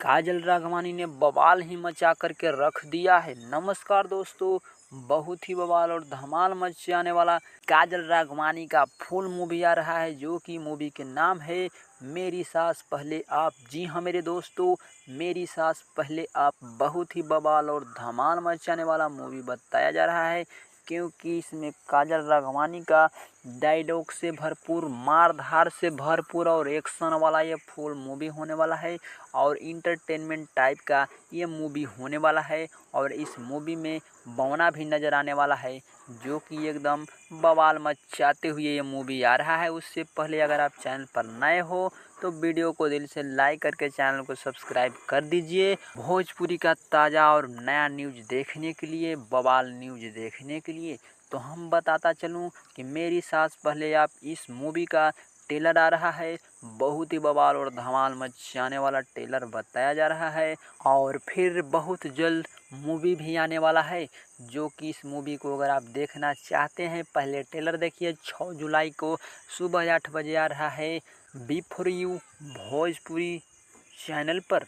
काजल राघवानी ने बवाल ही मचा करके रख दिया है। नमस्कार दोस्तों, बहुत ही बवाल और धमाल मचाने वाला काजल राघवानी का फुल मूवी आ रहा है, जो कि मूवी के नाम है मेरी सास पहले आप। जी हाँ मेरे दोस्तों, मेरी सास पहले आप बहुत ही बवाल और धमाल मचाने वाला मूवी बताया जा रहा है, क्योंकि इसमें काजल राघवानी का डायलॉग से भरपूर, मार धार से भरपूर और एक्शन वाला ये फुल मूवी होने वाला है और इंटरटेनमेंट टाइप का ये मूवी होने वाला है। और इस मूवी में बौना भी नज़र आने वाला है, जो कि एकदम बवाल मचाते हुए ये मूवी आ रहा है। उससे पहले अगर आप चैनल पर नए हो तो वीडियो को दिल से लाइक करके चैनल को सब्सक्राइब कर दीजिए। भोजपुरी का ताज़ा और नया न्यूज़ देखने के लिए, बवाल न्यूज़ देखने के लिए, तो हम बताता चलूँ कि मेरी सास पहले आप इस मूवी का ट्रेलर आ रहा है। बहुत ही बवाल और धमाल मचाने वाला ट्रेलर बताया जा रहा है और फिर बहुत जल्द मूवी भी आने वाला है, जो कि इस मूवी को अगर आप देखना चाहते हैं पहले ट्रेलर देखिए। 6 जुलाई को सुबह 8 बजे आ रहा है B for U Bhojpuri channel पर।